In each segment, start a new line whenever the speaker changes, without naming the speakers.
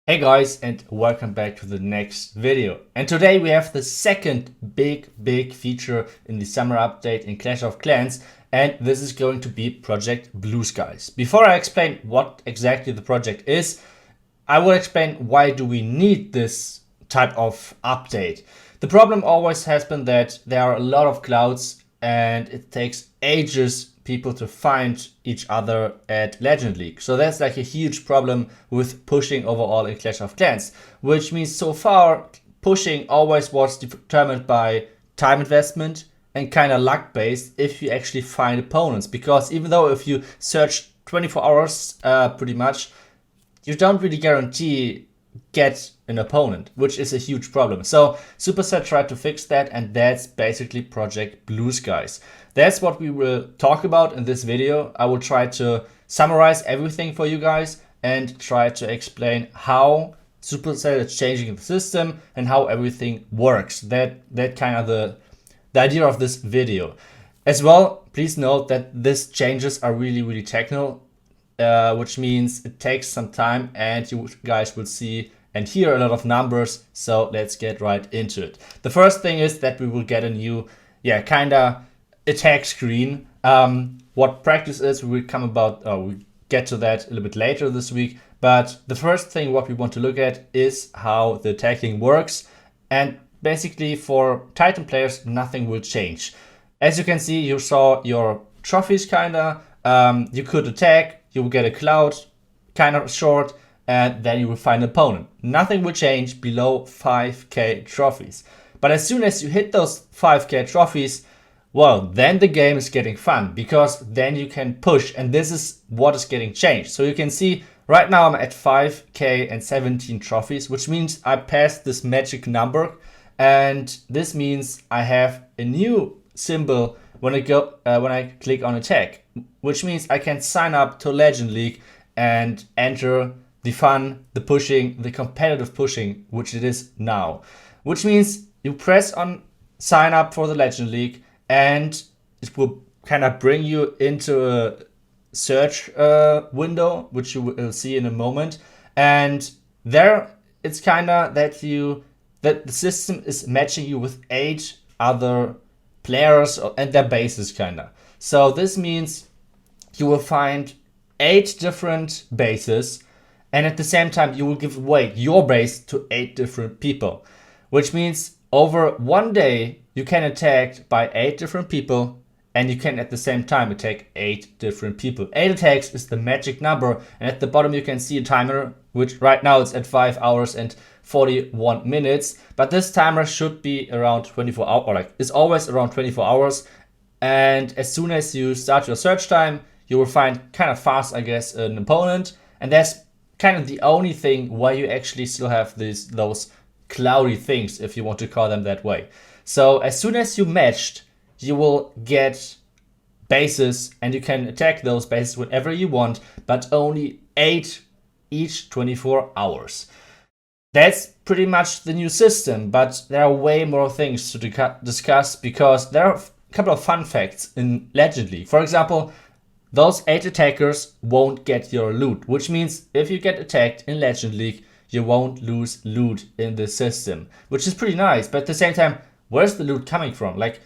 Hey guys, and welcome back to the next video. And today we have the second big feature in the summer update in Clash of Clans, and this is going to be Project Blue Skies. Before I explain what exactly the project is, I will explain why do we need this type of update. The problem always has been that there are a lot of clouds and it takes ages people to find each other at Legend League. So that's like a huge problem with pushing overall in Clash of Clans, which means so far pushing always was determined by time investment and kind of luck based if you actually find opponents. Because even though if you search 24 hours pretty much, you don't really guarantee get an opponent, which is a huge problem. So Supercell tried to fix that, and that's basically Project Blue Skies. That's what we will talk about in this video. I will try to summarize everything for you guys and try to explain how Supercell is changing the system and how everything works. That kind of the idea of this video. As well, please note that these changes are really technical, which means it takes some time and you guys will see and hear a lot of numbers. So let's get right into it. The first thing is that we will get a new, kind of attack screen. What practice is, we will we get to that a little bit later this week. But the first thing what we want to look at is how the attacking works. And basically for Titan players, nothing will change. As you can see, you saw your trophies you could attack, you will get a cloud, kind of short, and then you will find an opponent. Nothing will change below 5k trophies. But as soon as you hit those 5k trophies, well, then the game is getting fun, because then you can push, and this is what is getting changed. So you can see right now I'm at 5k and 17 trophies, which means I passed this magic number, and this means I have a new symbol when I click on attack, which means I can sign up to Legend League and enter the fun, the pushing, the competitive pushing, which it is now. Which means you press on sign up for the Legend League and it will kind of bring you into a search window, which you will see in a moment. And there it's kind of that the system is matching you with 8 other players and their bases kinda. So this means you will find 8 different bases, and at the same time you will give away your base to 8 different people, which means over one day you can attack by 8 different people, and you can at the same time attack 8 different people. 8 attacks is the magic number, and at the bottom you can see a timer, which right now it's at 5 hours and 41 minutes, but this timer should be around 24 hours, or like it's always around 24 hours. And as soon as you start your search time, you will find kind of fast, I guess, an opponent, and that's kind of the only thing why you actually still have those cloudy things, if you want to call them that way. So as soon as you matched, you will get bases, and you can attack those bases whenever you want, but only 8 each 24 hours. That's pretty much the new system, but there are way more things to discuss, because there are a couple of fun facts in Legend League. For example, those 8 attackers won't get your loot, which means if you get attacked in Legend League, you won't lose loot in the system, which is pretty nice. But at the same time, where's the loot coming from? Like,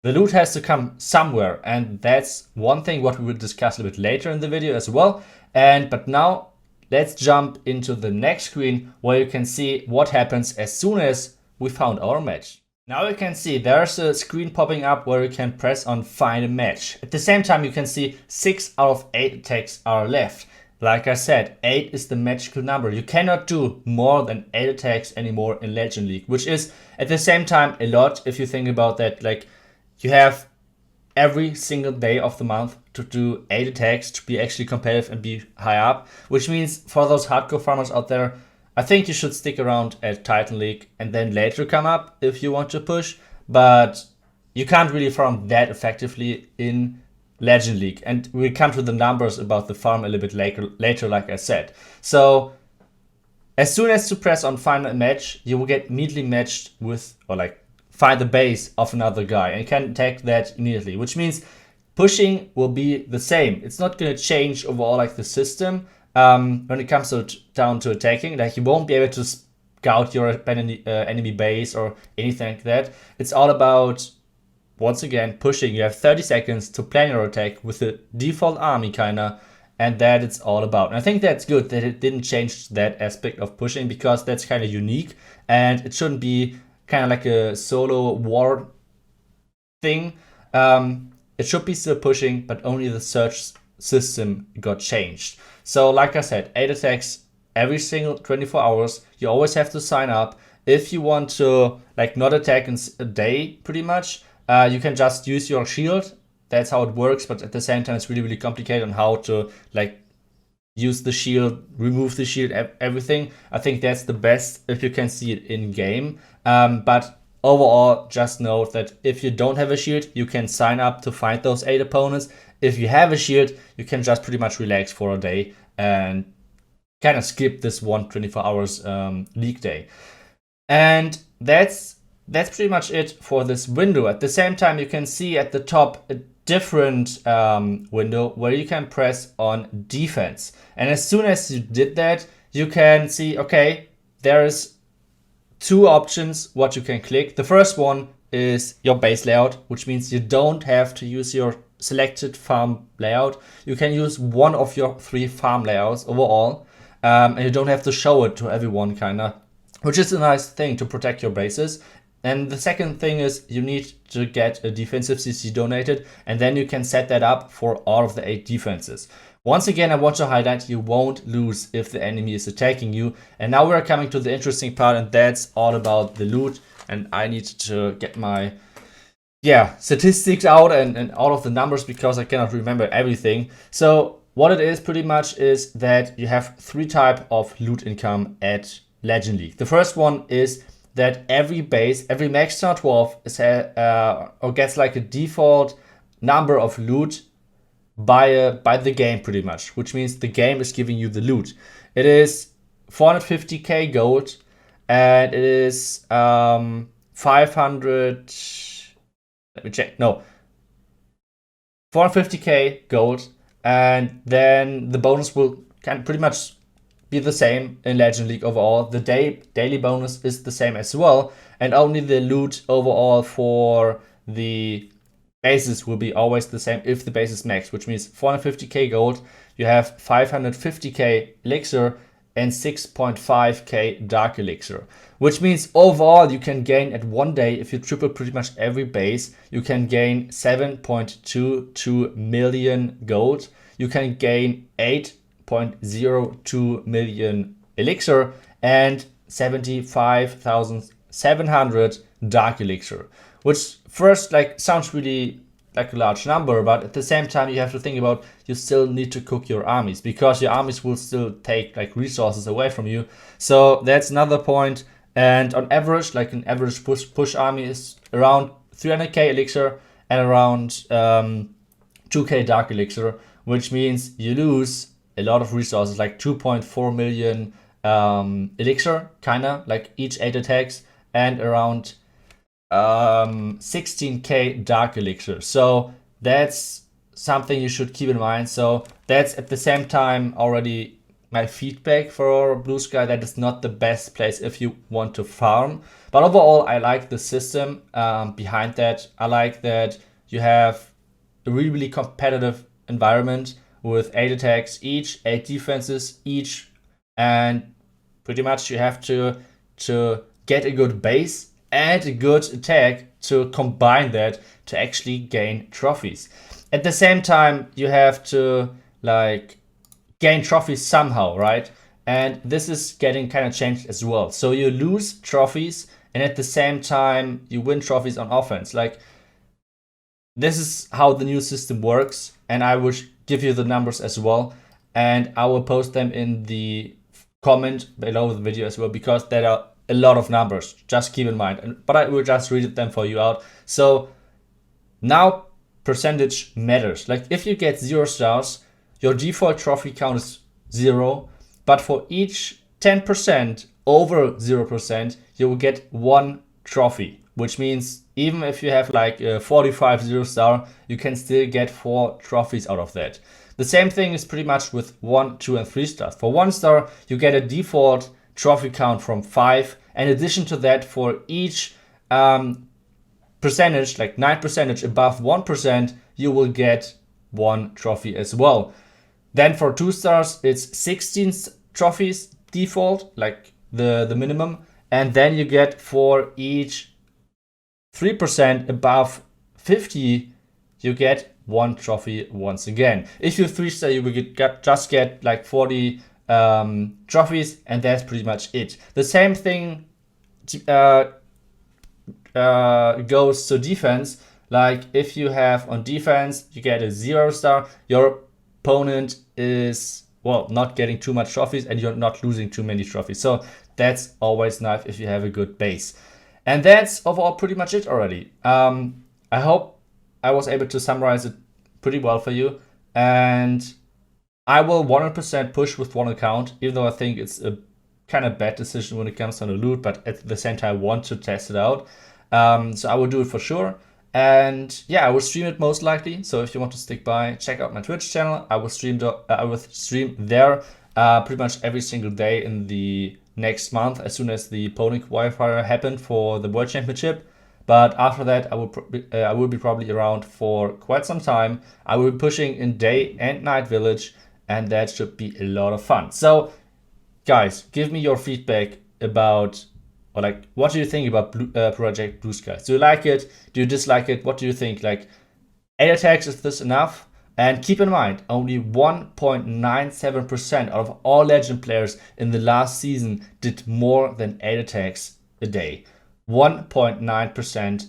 the loot has to come somewhere, and that's one thing what we will discuss a little bit later in the video as well. But now let's jump into the next screen where you can see what happens as soon as we found our match. Now you can see there's a screen popping up where you can press on find a match. At the same time you can see 6 out of 8 attacks are left. Like I said, 8 is the magical number. You cannot do more than 8 attacks anymore in Legend League, which is at the same time a lot if you think about that. Like, you have every single day of the month to do 8 attacks to be actually competitive and be high up, which means for those hardcore farmers out there, I think you should stick around at Titan League and then later come up if you want to push, but you can't really farm that effectively in Legend League. And we'll come to the numbers about the farm a little bit later, like I said. So as soon as you press on find a match, you will get immediately matched with, or like find the base of another guy, and you can attack that immediately, which means pushing will be the same. It's not going to change overall like the system, when it comes down to attacking. Like, you won't be able to scout your enemy base or anything like that. It's all about, once again, pushing. You have 30 seconds to plan your attack with the default army, kinda, and that it's all about. And I think that's good that it didn't change that aspect of pushing, because that's kind of unique, and it shouldn't be kind of like a solo war thing. It should be still pushing, but only the search system got changed. So like I said, 8 attacks every single 24 hours. You always have to sign up. If you want to like not attack in a day, pretty much, you can just use your shield. That's how it works, but at the same time, it's really, really complicated on how to like use the shield, remove the shield, everything. I think that's the best if you can see it in game. But overall, just note that if you don't have a shield, you can sign up to fight those 8 opponents. If you have a shield, you can just pretty much relax for a day and kind of skip this 24 hours league day. And that's pretty much it for this window. At the same time, you can see at the top a different window where you can press on defense. And as soon as you did that, you can see, okay, there is 2 options what you can click. The first one is your base layout, which means you don't have to use your selected farm layout. You can use one of your 3 farm layouts overall, and you don't have to show it to everyone, kinda, which is a nice thing to protect your bases. And the second thing is you need to get a defensive CC donated, and then you can set that up for all of the 8 defenses. Once again, I want to highlight, you won't lose if the enemy is attacking you. And now we're coming to the interesting part, and that's all about the loot. And I need to get my statistics out and all of the numbers, because I cannot remember everything. So what it is pretty much is that you have 3 types of loot income at Legend League. The first one is that every base, every max star 12 is or gets like a default number of loot by the game, pretty much, which means the game is giving you the loot. It is 450k gold, and it is 500. Let me check. No, 450k gold, and then the bonus will pretty much be the same in Legend League overall. The daily bonus is the same as well, and only the loot overall for the bases will be always the same if the base is max, which means 450k gold, you have 550k elixir and 6.5k dark elixir, which means overall you can gain at one day, if you triple pretty much every base, you can gain 7.22 million gold, you can gain 8.02 million elixir and 75,700 dark elixir, which first like sounds really like a large number, but at the same time you have to think about, you still need to cook your armies, because your armies will still take like resources away from you. So that's another point. And on average, like an average push army is around 300k elixir and around 2k dark elixir, which means you lose a lot of resources, like 2.4 million elixir, kinda like each 8 attacks, and around 16k dark elixir. So that's something you should keep in mind. So that's at the same time already my feedback for Blue Sky. That is not the best place if you want to farm, but overall I like the system behind that. I like that you have a really, really competitive environment with 8 attacks each, 8 defenses each, and pretty much you have to get a good base and a good attack to combine that to actually gain trophies. At the same time, you have to like gain trophies somehow, right? And this is getting kind of changed as well. So you lose trophies, and at the same time you win trophies on offense. Like, this is how the new system works, and I will give you the numbers as well, and I will post them in the comment below the video as well, because there are a lot of numbers, just keep in mind, but I will just read them for you out. So now percentage matters. Like, if you get 0 stars, your default trophy count is 0, but for each 10% over 0%, you will get 1 trophy, which means even if you have like a 45 0 star, you can still get 4 trophies out of that. The same thing is pretty much with 1, 2, and 3 stars. For 1 star, you get a default trophy count from 5. In addition to that, for each percentage, like 9% above 1%, you will get 1 trophy as well. Then for 2 stars, it's 16 trophies default, like the minimum. And then you get for each 3% above 50, you get 1 trophy once again. If you 3 star, you will just get like 40 trophies, and that's pretty much it. The same thing goes to defense. Like if you have on defense, you get a 0 star, your opponent is, well, not getting too much trophies and you're not losing too many trophies. So that's always nice if you have a good base. And that's overall pretty much it already. I hope I was able to summarize it pretty well for you. And I will 100% push with 1 account, even though I think it's a kind of bad decision when it comes to the loot, but at the same time I want to test it out. So I will do it for sure. And yeah, I will stream it most likely. So if you want to stick by, check out my Twitch channel. I will stream there pretty much every single day in the next month, as soon as the polling qualifier happened for the World Championship. But after that, I will be probably around for quite some time. I will be pushing in day and night village, and that should be a lot of fun. So guys, give me your feedback about, or like, what do you think about Project Blue Skies? Do you like it? Do you dislike it? What do you think? Like, 8 attacks, is this enough? And keep in mind, only 1.97% out of all legend players in the last season did more than 8 attacks a day. 1.9%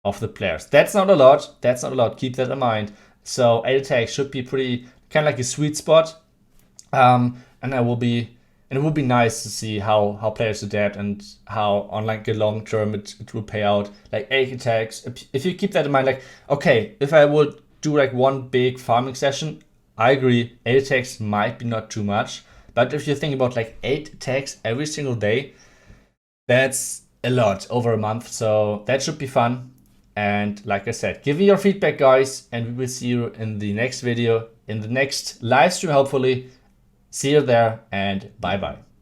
of the players. That's not a lot. That's not a lot. Keep that in mind. So 8 attacks should be pretty, kind of like a sweet spot. And it will be nice to see how players adapt and how on like a long term it will pay out. Like 8 attacks. If you keep that in mind, like, okay, if I would do like one big farming session, I agree, 8 attacks might be not too much. But if you think about like 8 attacks every single day, that's a lot over a month. So that should be fun. And like I said, give me your feedback, guys, and we will see you in the next video, in the next live stream, hopefully. See you there, and bye bye.